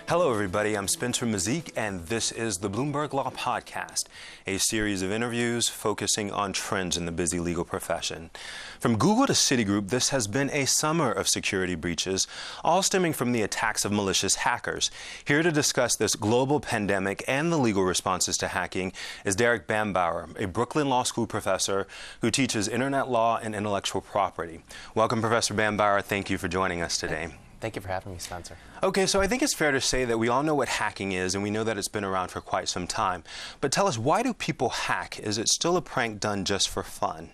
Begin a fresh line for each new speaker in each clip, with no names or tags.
Hello everybody, I'm Spencer Mazyck and this is the Bloomberg Law Podcast, a series of interviews focusing on trends in the busy legal profession. From Google to Citigroup, this has been a summer of security breaches, all stemming from the attacks of malicious hackers. Here to discuss this global pandemic and the legal responses to hacking is Derek Bambauer, a Brooklyn Law School professor who teaches internet law and intellectual property. Welcome, Professor Bambauer. Thank you for joining us today.
Thank you for having me, Spencer.
Okay, so I think it's fair to say that we all know what hacking is, and we know that it's been around for quite some time. But tell us, why do people hack? Is it still a prank done just for fun?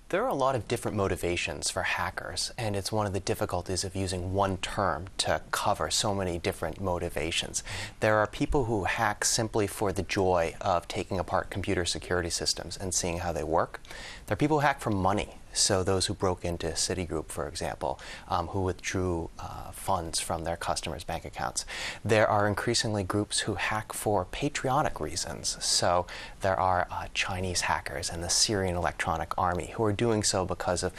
There are a lot of different motivations for hackers, and it's one of the difficulties of using one term to cover so many different motivations. There are people who hack simply for the joy of taking apart computer security systems and seeing how they work. There are people who hack for money. So those who broke into Citigroup, for example, who withdrew funds from their customers' bank accounts. There are increasingly groups who hack for patriotic reasons. So there are Chinese hackers and the Syrian Electronic Army who are doing so because of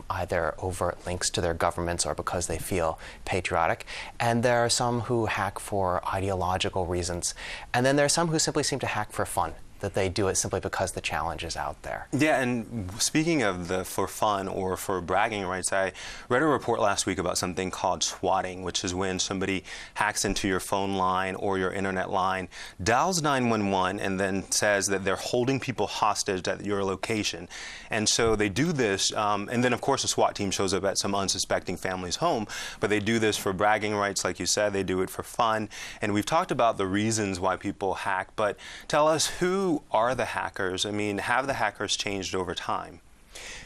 either overt links to their governments or because they feel patriotic. And there are some who hack for ideological reasons. And then there are some who simply seem to hack for fun, that they do it simply because the challenge is out there.
Yeah, and speaking of the for fun or for bragging rights, I read a report last week about something called swatting, which is when somebody hacks into your phone line or your internet line, dials 911, and then says that they're holding people hostage at your location. And so they do this, and then of course a SWAT team shows up at some unsuspecting family's home, but they do this for bragging rights, like you said, they do it for fun. And we've talked about the reasons why people hack, but tell us, who are the hackers? I mean, have the hackers changed over time?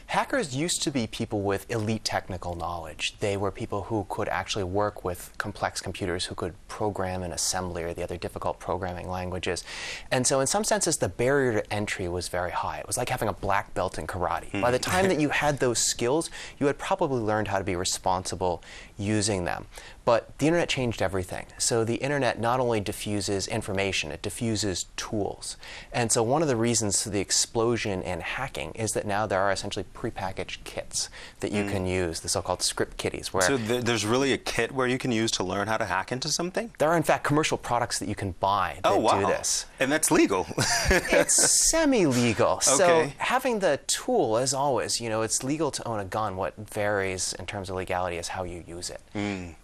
Hackers used to be people with elite technical knowledge. They were people who could actually work with complex computers, who could program in assembly or the other difficult programming languages. And so in some senses, the barrier to entry was very high. It was like having a black belt in karate. By the time that you had those skills, you had probably learned how to be responsible using them. But the internet changed everything. So the internet not only diffuses information, it diffuses tools. And so one of the reasons for the explosion in hacking is that now there are essentially prepackaged kits that you can use, the so-called script kiddies. Where
so there's really a kit where you can use to learn how to hack into something?
There are, in fact, commercial products that you can buy that do this.
And that's legal?
It's semi-legal.
Okay.
So having the tool, as always, you know, it's legal to own a gun. What varies in terms of legality is how you use it.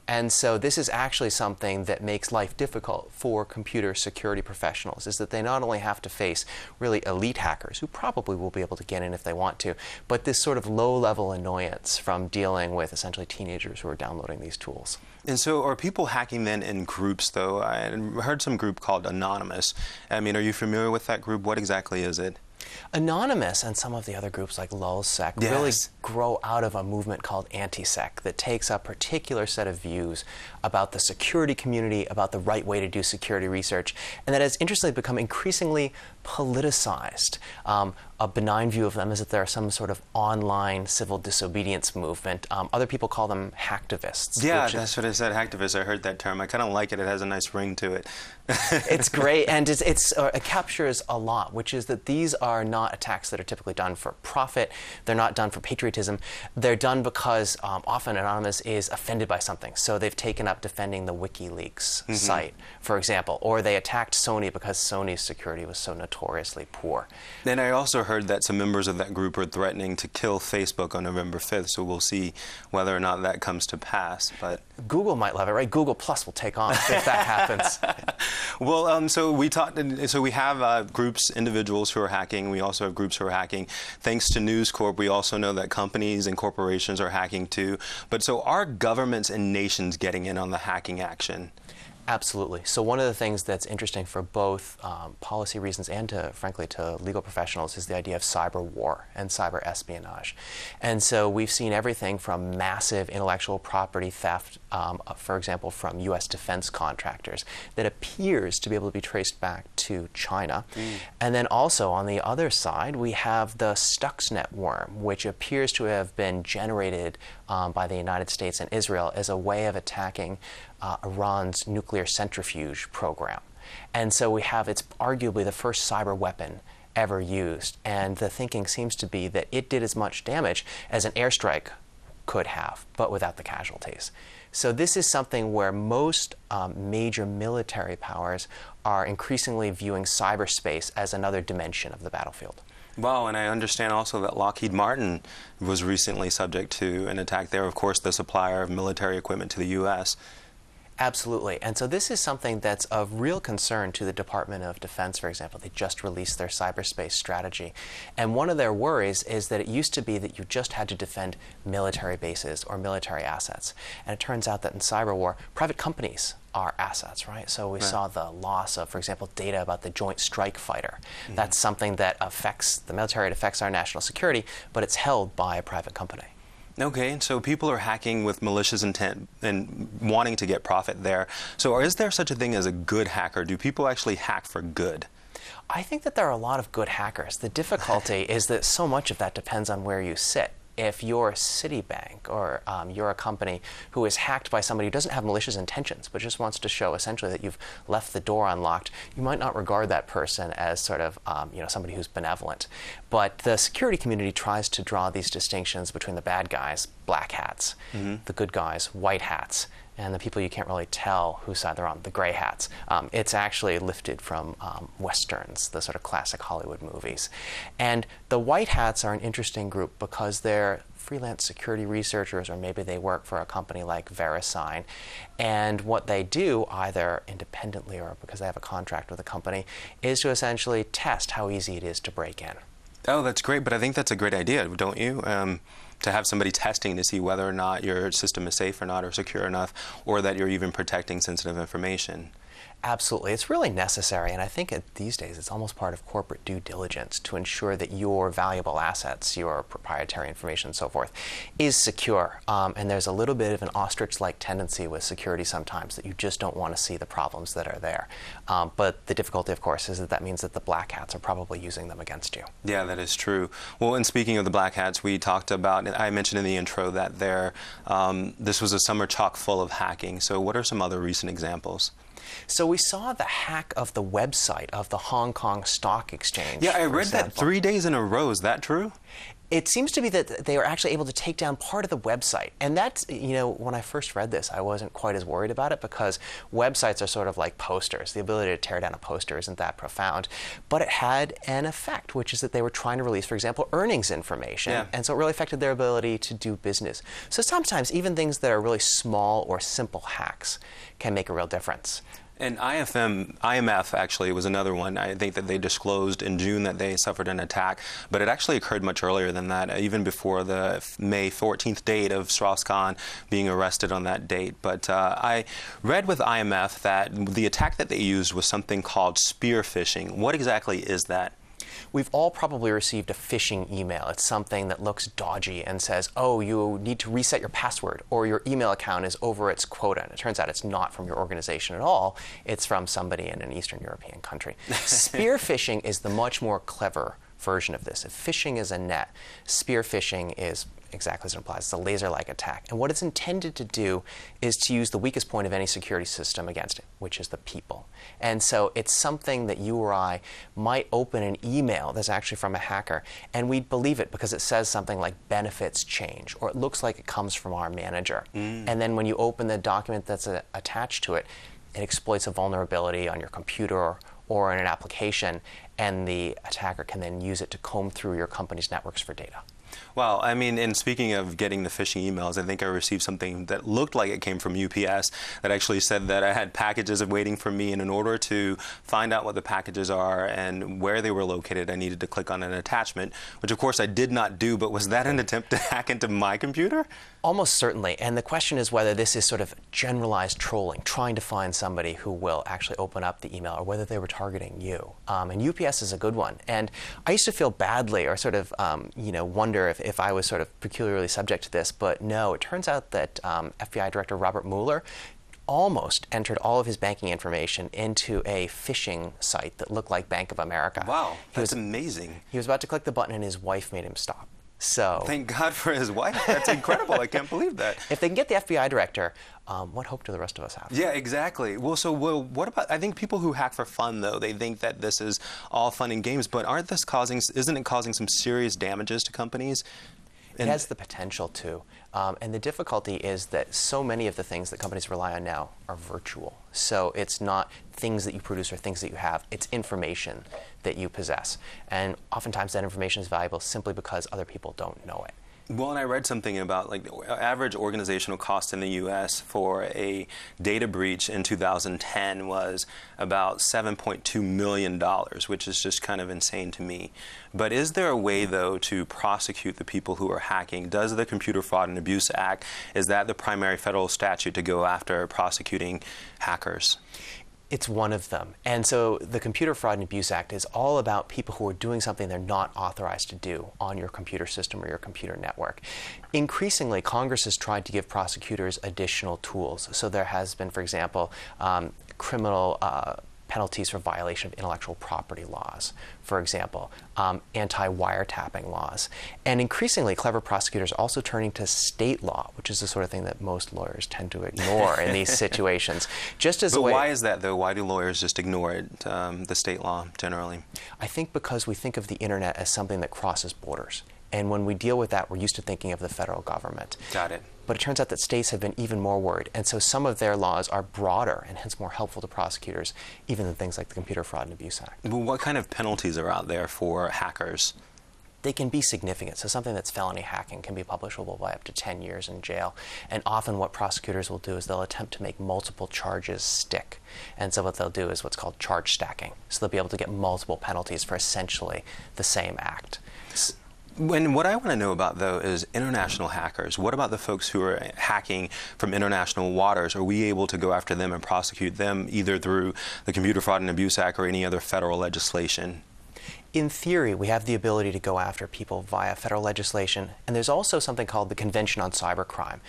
And so this is actually something that makes life difficult for computer security professionals, is that they not only have to face really elite hackers, who probably will be able to get in if they want to, but this sort of low-level annoyance from dealing with essentially teenagers who are downloading these tools.
And so are people hacking then in groups, though? I heard some group called Anonymous. I mean, are you familiar with that group? What exactly is it?
Anonymous and some of the other groups like lulzsec really grow out of a movement called anti-sec that takes a particular set of views about the security community, about the right way to do security research, and that has interestingly become increasingly politicized. A benign view of them is that they're some sort of online civil disobedience movement. Other people call them hacktivists.
Yeah, that's what I said, hacktivists. I heard that term. I kind of like it. It has a nice ring to it.
It's great, and it captures a lot, which is that these are not attacks that are typically done for profit. They're not done for patriotism. They're done because often Anonymous is offended by something. So they've taken up defending the WikiLeaks site, for example, or they attacked Sony because Sony's security was so notoriously poor.
Then I also heard that some members of that group are threatening to kill Facebook on November 5th, so we'll see whether or not that comes to pass. But
Google might love it, right? Google Plus will take off if that happens.
Well, so we have groups, individuals who are hacking. We also have groups who are hacking. Thanks to News Corp, we also know that companies and corporations are hacking too. But so are governments and nations getting in on the hacking action?
Absolutely. So one of the things that's interesting for both policy reasons and, frankly, to legal professionals is the idea of cyber war and cyber espionage. And so we've seen everything from massive intellectual property theft, for example, from U.S. defense contractors that appears to be able to be traced back to China. And then also on the other side, we have the Stuxnet worm, which appears to have been generated by the United States and Israel as a way of attacking Iran's nuclear centrifuge program. And so it's arguably the first cyber weapon ever used. And the thinking seems to be that it did as much damage as an airstrike could have, but without the casualties. So this is something where most major military powers are increasingly viewing cyberspace as another dimension of the battlefield.
Wow, and I understand also that Lockheed Martin was recently subject to an attack. They're, of course, the supplier of military equipment to the U.S.
Absolutely. And so this is something that's of real concern to the Department of Defense, for example. They just released their cyberspace strategy. And one of their worries is that it used to be that you just had to defend military bases or military assets. And it turns out that in cyberwar, private companies are assets, right? So we saw the loss of, for example, data about the Joint Strike Fighter. That's something that affects the military, it affects our national security, but it's held by a private company.
Okay, so people are hacking with malicious intent and wanting to get profit there. So is there such a thing as a good hacker? Do people actually hack for good?
I think that there are a lot of good hackers. The difficulty is that so much of that depends on where you sit. If you're Citibank or you're a company who is hacked by somebody who doesn't have malicious intentions but just wants to show essentially that you've left the door unlocked, you might not regard that person as sort of somebody who's benevolent. But the security community tries to draw these distinctions between the bad guys, black hats, the good guys, white hats, and the people you can't really tell whose side they're on, the gray hats. It's actually lifted from Westerns, the sort of classic Hollywood movies. And the white hats are an interesting group because they're freelance security researchers, or maybe they work for a company like VeriSign. And what they do, either independently or because they have a contract with a company, is to essentially test how easy it is to break in.
Oh, that's great, but I think that's a great idea, don't you? To have somebody testing to see whether or not your system is safe or not, or secure enough, or that you're even protecting sensitive information.
Absolutely. It's really necessary, and I think these days it's almost part of corporate due diligence to ensure that your valuable assets, your proprietary information and so forth, is secure. And there's a little bit of an ostrich-like tendency with security sometimes that you just don't want to see the problems that are there. But the difficulty, of course, is that that means that the black hats are probably using them against you.
Yeah, that is true. Well, and speaking of the black hats, we talked about, I mentioned in the intro that this was a summer chock full of hacking. So what are some other recent examples?
So we saw the hack of the website of the Hong Kong Stock Exchange.
Yeah, I read that 3 days in a row. Is that true?
It seems to be that they were actually able to take down part of the website. And that's, when I first read this, I wasn't quite as worried about it because websites are sort of like posters. The ability to tear down a poster isn't that profound. But it had an effect, which is that they were trying to release, for example, earnings information. Yeah. And so it really affected their ability to do business. So sometimes even things that are really small or simple hacks can make a real difference.
And IMF actually was another one. I think that they disclosed in June that they suffered an attack, but it actually occurred much earlier than that, even before the May 14th date of Strauss-Kahn being arrested on that date. But I read with IMF that the attack that they used was something called spearfishing. What exactly is that?
We've all probably received a phishing email. It's something that looks dodgy and says, oh, you need to reset your password, or your email account is over its quota. And it turns out it's not from your organization at all. It's from somebody in an Eastern European country. Spearfishing is the much more clever version of this. If phishing is a net, spearfishing is exactly as it implies. It's a laser-like attack. And what it's intended to do is to use the weakest point of any security system against it, which is the people. And so it's something that you or I might open an email that's actually from a hacker, and we'd believe it because it says something like benefits change, or it looks like it comes from our manager. And then when you open the document that's attached to it, it exploits a vulnerability on your computer or in an application, and the attacker can then use it to comb through your company's networks for data.
Well, I mean, and speaking of getting the phishing emails, I think I received something that looked like it came from UPS that actually said that I had packages waiting for me, and in order to find out what the packages are and where they were located, I needed to click on an attachment, which of course I did not do, but was that an attempt to hack into my computer?
Almost certainly, and the question is whether this is sort of generalized trolling, trying to find somebody who will actually open up the email, or whether they were targeting you. And UPS is a good one. And I used to feel badly, or sort of, wonder if I was sort of peculiarly subject to this, but no, it turns out that FBI Director Robert Mueller almost entered all of his banking information into a phishing site that looked like Bank of America.
Wow, that's amazing.
He was about to click the button and his wife made him stop. So,
thank God for his wife. That's incredible. I can't believe that.
If they can get the FBI director, what hope do the rest of us have?
Yeah, exactly. Well, what about, I think people who hack for fun, though, they think that this is all fun and games, but isn't it causing some serious damages to companies?
It has the potential to. And the difficulty is that so many of the things that companies rely on now are virtual. So it's not things that you produce or things that you have, it's information that you possess. And oftentimes that information is valuable simply because other people don't know it.
Well, and I read something about like the average organizational cost in the U.S. for a data breach in 2010 was about $7.2 million, which is just kind of insane to me. But is there a way, though, to prosecute the people who are hacking? Does the Computer Fraud and Abuse Act, is that the primary federal statute to go after prosecuting hackers?
It's one of them. And so the Computer Fraud and Abuse Act is all about people who are doing something they're not authorized to do on your computer system or your computer network. Increasingly, Congress has tried to give prosecutors additional tools. So there has been, for example, criminal penalties for violation of intellectual property laws, for example, anti-wiretapping laws. And increasingly, clever prosecutors are also turning to state law, which is the sort of thing that most lawyers tend to ignore in these situations. Just as
but why is that, though? Why do lawyers just ignore it, the state law generally?
I think because we think of the internet as something that crosses borders. And when we deal with that, we're used to thinking of the federal government.
Got it.
But it turns out that states have been even more worried. And so some of their laws are broader and hence more helpful to prosecutors, even than things like the Computer Fraud and Abuse Act.
Well, what kind of penalties are out there for hackers?
They can be significant. So something that's felony hacking can be punishable by up to 10 years in jail. And often what prosecutors will do is they'll attempt to make multiple charges stick. And so what they'll do is what's called charge stacking. So they'll be able to get multiple penalties for essentially the same act.
When what I want to know about, though, is international hackers. What about the folks who are hacking from international waters? Are we able to go after them and prosecute them either through the Computer Fraud and Abuse Act or any other federal legislation?
In theory, we have the ability to go after people via federal legislation, and there's also something called the Convention on Cybercrime,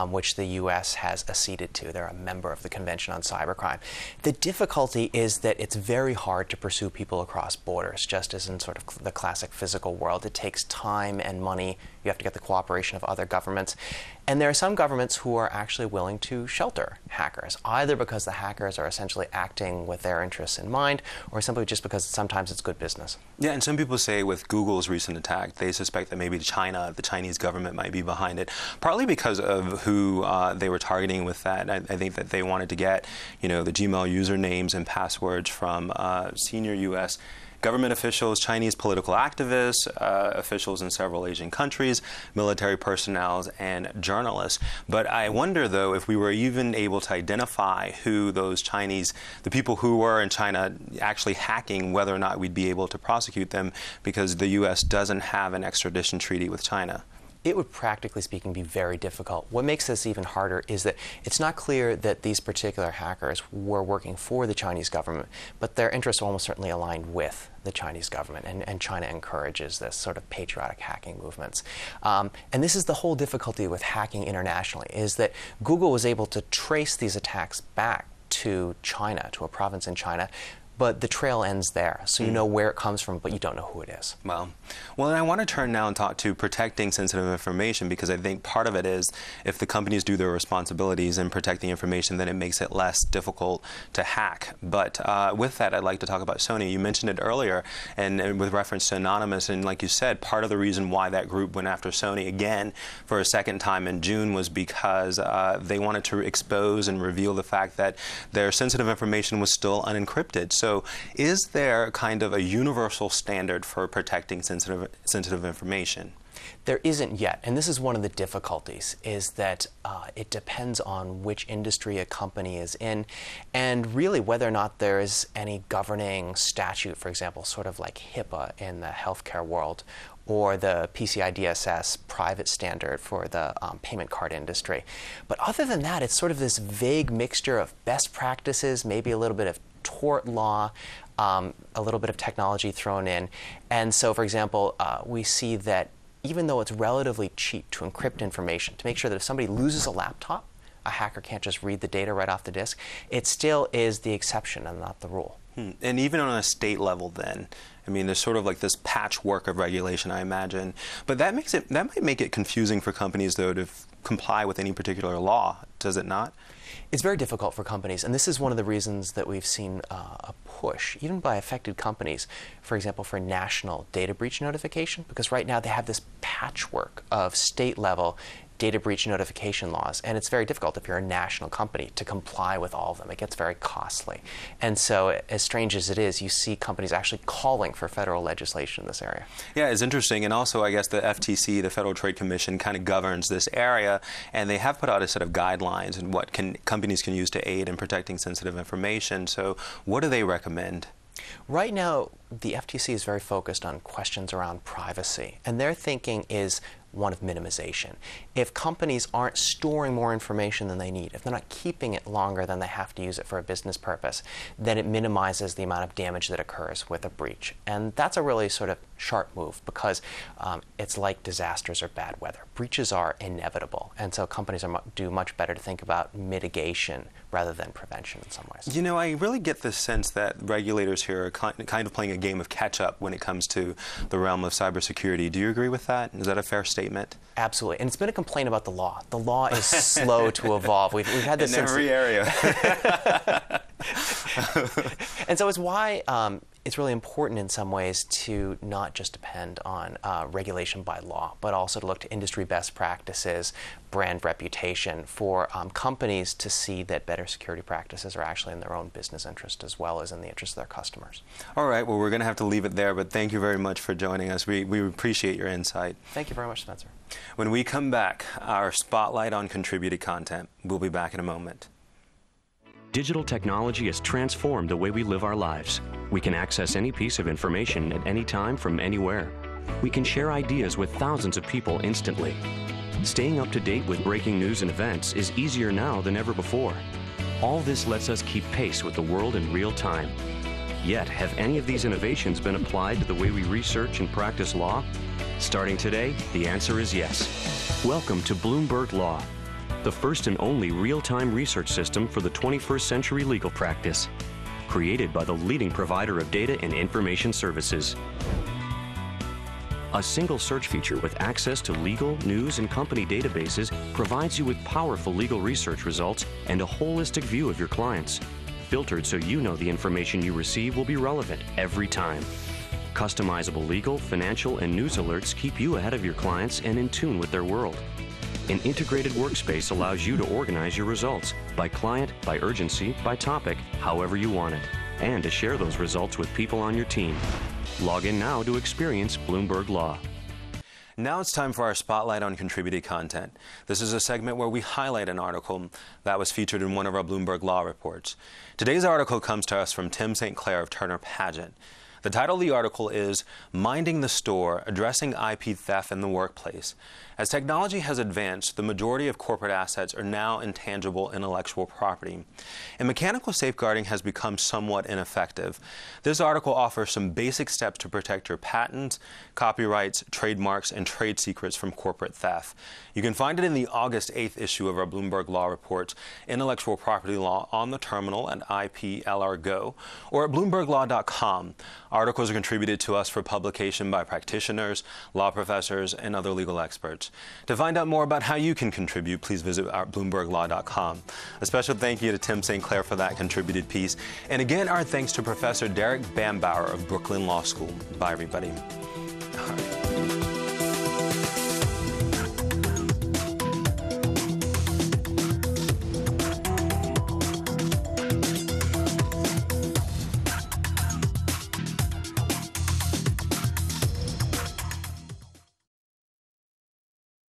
which the U.S. has acceded to. They're a member of the Convention on Cybercrime. The difficulty is that it's very hard to pursue people across borders, just as in sort of the classic physical world. It takes time and money. You have to get the cooperation of other governments. And there are some governments who are actually willing to shelter hackers, either because the hackers are essentially acting with their interests in mind, or simply just because sometimes it's good business.
Yeah, and some people say with Google's recent attack, they suspect that maybe China, the Chinese government, might be behind it, partly because of who they were targeting with that. I think that they wanted to get, the Gmail usernames and passwords from senior U.S. government officials, Chinese political activists, officials in several Asian countries, military personnel, and journalists. But I wonder, though, if we were even able to identify who those Chinese, the people who were in China actually hacking, whether or not we'd be able to prosecute them because the U.S. doesn't have an extradition treaty with China.
It would, practically speaking, be very difficult. What makes this even harder is that it's not clear that these particular hackers were working for the Chinese government, but their interests are almost certainly aligned with the Chinese government, and China encourages this sort of patriotic hacking movements. And this is the whole difficulty with hacking internationally, is that Google was able to trace these attacks back to China, to a province in China, but the trail ends there. So you know where it comes from, but you don't know who it is.
Well, and I want to turn now and talk to protecting sensitive information, because I think part of it is if the companies do their responsibilities in protecting information, then it makes it less difficult to hack. But with that, I'd like to talk about Sony. You mentioned it earlier, and with reference to Anonymous, and like you said, part of the reason why that group went after Sony again for a second time in June was because they wanted to expose and reveal the fact that their sensitive information was still unencrypted. So is there kind of a universal standard for protecting sensitive information?
There isn't yet, and this is one of the difficulties, is that it depends on which industry a company is in, and really whether or not there is any governing statute, for example, sort of like HIPAA in the healthcare world, or the PCI DSS private standard for the payment card industry. But other than that, it's sort of this vague mixture of best practices, maybe a little bit of tort law, a little bit of technology thrown in. And so, for example, we see that even though it's relatively cheap to encrypt information, to make sure that if somebody loses a laptop, a hacker can't just read the data right off the disk, it still is the exception and not the rule.
And even on a state level then, I mean, there's sort of like this patchwork of regulation, I imagine. But that might make it confusing for companies, though, to comply with any particular law, does it not?
It's very difficult for companies, and this is one of the reasons that we've seen a push, even by affected companies, for example, for national data breach notification, because right now they have this patchwork of state-level data breach notification laws, and it's very difficult if you're a national company to comply with all of them. It gets very costly. And so, as strange as it is, you see companies actually calling for federal legislation in this area.
Yeah, it's interesting. And also, I guess the FTC, the Federal Trade Commission, kind of governs this area, and they have put out a set of guidelines and what companies can use to aid in protecting sensitive information. So what do they recommend?
Right now, the FTC is very focused on questions around privacy, and their thinking is one of minimization. If companies aren't storing more information than they need, if they're not keeping it longer than they have to use it for a business purpose, then it minimizes the amount of damage that occurs with a breach. And that's a really sort of sharp move, because it's like disasters or bad weather. Breaches are inevitable, and so companies do much better to think about mitigation rather than prevention in some ways.
You know, I really get the sense that regulators here are kind of playing a game of catch-up when it comes to the realm of cybersecurity. Do you agree with that? Is that a fair statement?
Absolutely. And it's been a complaint about the law. The law is slow to evolve. We've had this
in every area.
And so it's why it's really important in some ways to not just depend on regulation by law, but also to look to industry best practices, brand reputation, for companies to see that better security practices are actually in their own business interest as well as in the interest of their customers.
All right, well, we're going to have to leave it there, but thank you very much for joining us. We appreciate your insight.
Thank you very much, Spencer.
When we come back, our spotlight on contributed content. We'll be back in a moment.
Digital technology has transformed the way we live our lives. We can access any piece of information at any time from anywhere. We can share ideas with thousands of people instantly. Staying up to date with breaking news and events is easier now than ever before. All this lets us keep pace with the world in real time. Yet, have any of these innovations been applied to the way we research and practice law? Starting today, the answer is yes. Welcome to Bloomberg Law, the first and only real-time research system for the 21st century legal practice, created by the leading provider of data and information services. A single search feature with access to legal, news, and company databases provides you with powerful legal research results and a holistic view of your clients, filtered so you know the information you receive will be relevant every time. Customizable legal, financial, and news alerts keep you ahead of your clients and in tune with their world. An integrated workspace allows you to organize your results by client, by urgency, by topic, however you want it, and to share those results with people on your team. Log in now to experience Bloomberg Law.
Now it's time for our Spotlight on Contributed Content. This is a segment where we highlight an article that was featured in one of our Bloomberg Law reports. Today's article comes to us from Tim St. Clair of Turner Pageant. The title of the article is Minding the Store, Addressing IP Theft in the Workplace. As technology has advanced, the majority of corporate assets are now intangible intellectual property, and mechanical safeguarding has become somewhat ineffective. This article offers some basic steps to protect your patents, copyrights, trademarks, and trade secrets from corporate theft. You can find it in the August 8th issue of our Bloomberg Law Reports, Intellectual Property Law on the Terminal and IPLR Go, or at BloombergLaw.com. Articles are contributed to us for publication by practitioners, law professors, and other legal experts. To find out more about how you can contribute, please visit our BloombergLaw.com. A special thank you to Tim St. Clair for that contributed piece. And again, our thanks to Professor Derek Bambauer of Brooklyn Law School. Bye, everybody. All right.